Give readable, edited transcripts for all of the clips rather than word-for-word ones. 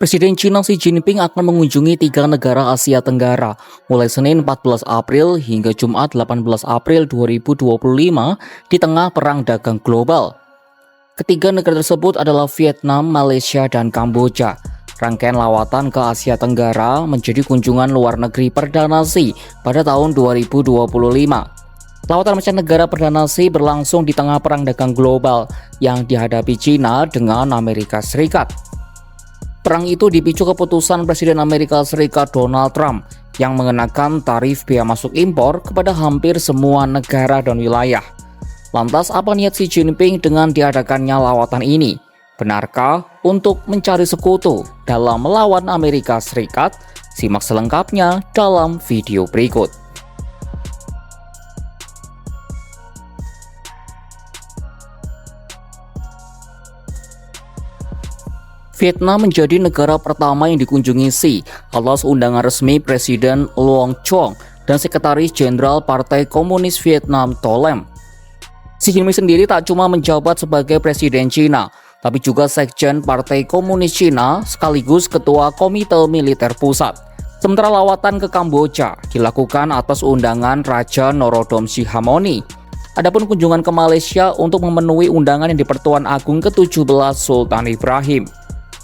Presiden China Xi Jinping akan mengunjungi 3 negara Asia Tenggara mulai Senin 14 April hingga Jumat 18 April 2025 di tengah perang dagang global. Ketiga negara tersebut adalah Vietnam, Malaysia, dan Kamboja. Rangkaian lawatan ke Asia Tenggara menjadi kunjungan luar negeri perdana Xi pada tahun 2025. Lawatan mancanegara perdana Xi berlangsung di tengah perang dagang global yang dihadapi China dengan Amerika Serikat. Perang itu dipicu keputusan Presiden Amerika Serikat Donald Trump yang mengenakan tarif bea masuk impor kepada hampir semua negara dan wilayah. Lantas apa niat Xi Jinping dengan diadakannya lawatan ini? Benarkah untuk mencari sekutu dalam melawan Amerika Serikat? Simak selengkapnya dalam video berikut. Vietnam menjadi negara pertama yang dikunjungi Xi atas undangan resmi Presiden Loong Chuong dan Sekretaris Jenderal Partai Komunis Vietnam To Lam. Xi Jinping sendiri tak cuma menjabat sebagai Presiden China, tapi juga Sekjen Partai Komunis China sekaligus Ketua Komite Militer Pusat. Sementara lawatan ke Kamboja dilakukan atas undangan Raja Norodom Sihamoni. Adapun kunjungan ke Malaysia untuk memenuhi undangan yang di-Pertuan Agung ke-17 Sultan Ibrahim.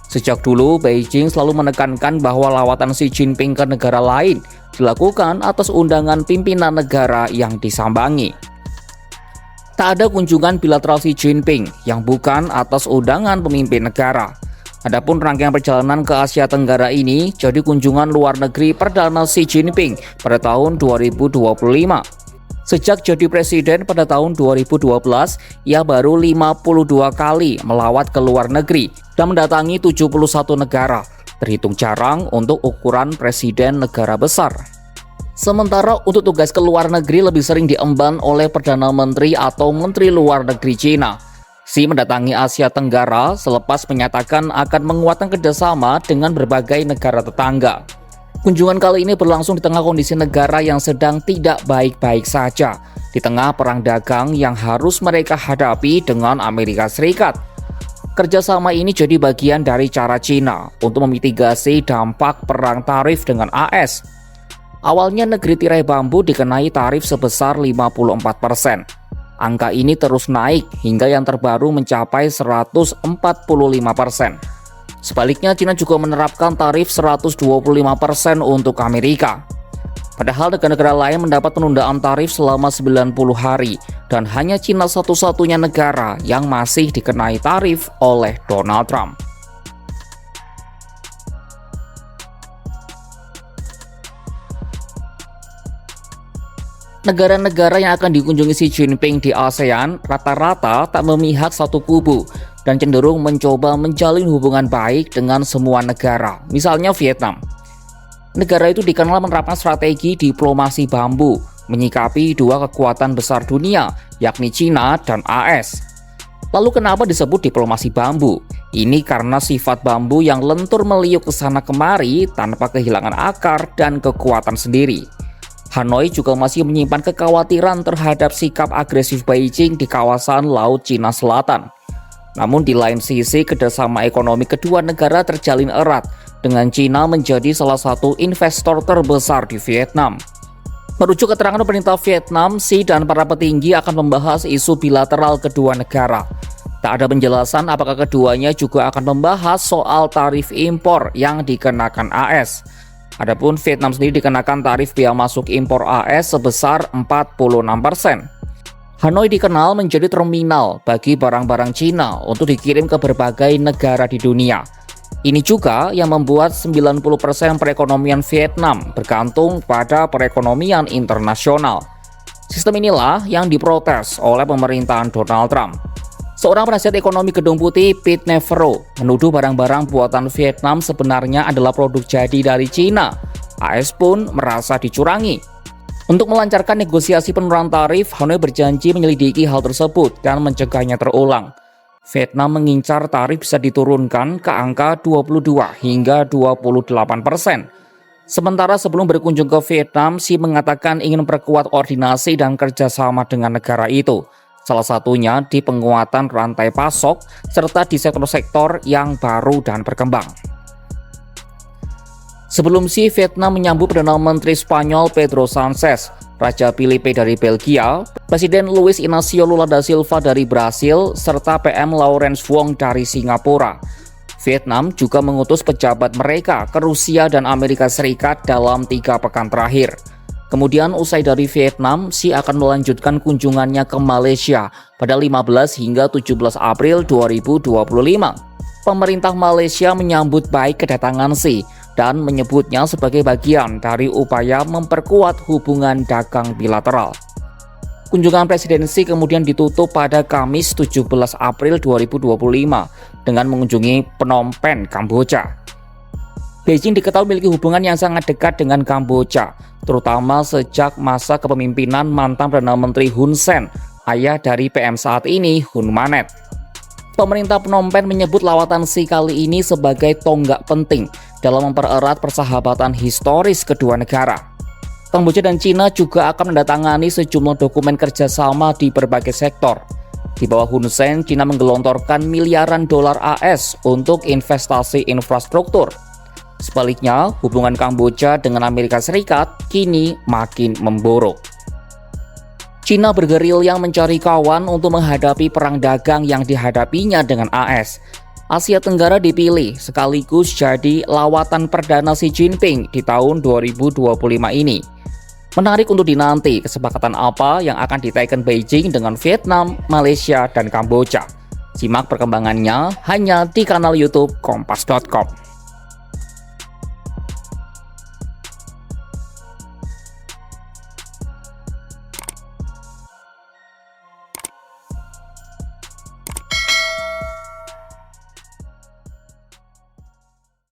Sejak dulu, Beijing selalu menekankan bahwa lawatan Xi Jinping ke negara lain dilakukan atas undangan pimpinan negara yang disambangi. Tak ada kunjungan bilateral Xi Jinping yang bukan atas undangan pemimpin negara. Adapun rangkaian perjalanan ke Asia Tenggara ini jadi kunjungan luar negeri perdana Xi Jinping pada tahun 2025. Sejak jadi presiden pada tahun 2012, ia baru 52 kali melawat ke luar negeri dan mendatangi 71 negara, terhitung jarang untuk ukuran presiden negara besar. Sementara untuk tugas ke luar negeri lebih sering diemban oleh Perdana Menteri atau Menteri Luar Negeri China. Xi mendatangi Asia Tenggara selepas menyatakan akan menguatkan kerjasama dengan berbagai negara tetangga. Kunjungan kali ini berlangsung di tengah kondisi negara yang sedang tidak baik-baik saja, di tengah perang dagang yang harus mereka hadapi dengan Amerika Serikat. Kerjasama ini jadi bagian dari cara China untuk memitigasi dampak perang tarif dengan AS. Awalnya negeri tirai bambu dikenai tarif sebesar 54%. Angka ini terus naik hingga yang terbaru mencapai 145%. Sebaliknya, China juga menerapkan tarif 125% untuk Amerika. Padahal negara-negara lain mendapat penundaan tarif selama 90 hari dan hanya China satu-satunya negara yang masih dikenai tarif oleh Donald Trump. Negara-negara yang akan dikunjungi Xi Jinping di ASEAN rata-rata tak memihak satu kubu dan cenderung mencoba menjalin hubungan baik dengan semua negara, misalnya Vietnam. Negara itu dikenal menerapkan strategi diplomasi bambu, menyikapi dua kekuatan besar dunia, yakni China dan AS. Lalu kenapa disebut diplomasi bambu? Ini karena sifat bambu yang lentur meliuk ke sana kemari tanpa kehilangan akar dan kekuatan sendiri. Hanoi juga masih menyimpan kekhawatiran terhadap sikap agresif Beijing di kawasan Laut Cina Selatan. Namun di lain sisi, kerjasama ekonomi kedua negara terjalin erat, dengan China menjadi salah satu investor terbesar di Vietnam. Merujuk keterangan pemerintah Vietnam, Xi dan para petinggi akan membahas isu bilateral kedua negara. Tak ada penjelasan apakah keduanya juga akan membahas soal tarif impor yang dikenakan AS. Adapun Vietnam sendiri dikenakan tarif bea masuk impor AS sebesar 46%. Hanoi dikenal menjadi terminal bagi barang-barang Cina untuk dikirim ke berbagai negara di dunia. Ini juga yang membuat 90% perekonomian Vietnam bergantung pada perekonomian internasional. Sistem inilah yang diprotes oleh pemerintahan Donald Trump. Seorang penasihat ekonomi Gedung Putih, Pete Navarro, menuduh barang-barang buatan Vietnam sebenarnya adalah produk jadi dari China. AS pun merasa dicurangi. Untuk melancarkan negosiasi penurunan tarif, Hanoi berjanji menyelidiki hal tersebut dan mencegahnya terulang. Vietnam mengincar tarif bisa diturunkan ke angka 22 hingga 28%. Sementara sebelum berkunjung ke Vietnam, Xi mengatakan ingin memperkuat koordinasi dan kerjasama dengan negara itu. Salah satunya di penguatan rantai pasok serta di sektor-sektor yang baru dan berkembang. Sebelum Vietnam menyambut Perdana Menteri Spanyol Pedro Sanchez, Raja Felipe dari Belgia, Presiden Luiz Inácio Lula da Silva dari Brasil, serta PM Lawrence Wong dari Singapura. Vietnam juga mengutus pejabat mereka ke Rusia dan Amerika Serikat dalam 3 pekan terakhir. Kemudian usai dari Vietnam, Xi akan melanjutkan kunjungannya ke Malaysia pada 15 hingga 17 April 2025. Pemerintah Malaysia menyambut baik kedatangan Xi dan menyebutnya sebagai bagian dari upaya memperkuat hubungan dagang bilateral. Kunjungan Presiden Xi kemudian ditutup pada Kamis 17 April 2025 dengan mengunjungi Phnom Penh, Kamboja. Beijing diketahui memiliki hubungan yang sangat dekat dengan Kamboja, terutama sejak masa kepemimpinan mantan Perdana Menteri Hun Sen, ayah dari PM saat ini, Hun Manet. Pemerintah Phnom Penh menyebut lawatan Xi kali ini sebagai tonggak penting dalam mempererat persahabatan historis kedua negara. Kamboja dan Cina juga akan mendatangani sejumlah dokumen kerjasama di berbagai sektor. Di bawah Hun Sen, Cina menggelontorkan miliaran dolar AS untuk investasi infrastruktur. Sebaliknya, hubungan Kamboja dengan Amerika Serikat kini makin memburuk. Cina bergerilya mencari kawan untuk menghadapi perang dagang yang dihadapinya dengan AS. Asia Tenggara dipilih sekaligus jadi lawatan perdana Xi Jinping di tahun 2025 ini. Menarik untuk dinanti kesepakatan apa yang akan diteken Beijing dengan Vietnam, Malaysia, dan Kamboja. Simak perkembangannya hanya di kanal YouTube Kompas.com.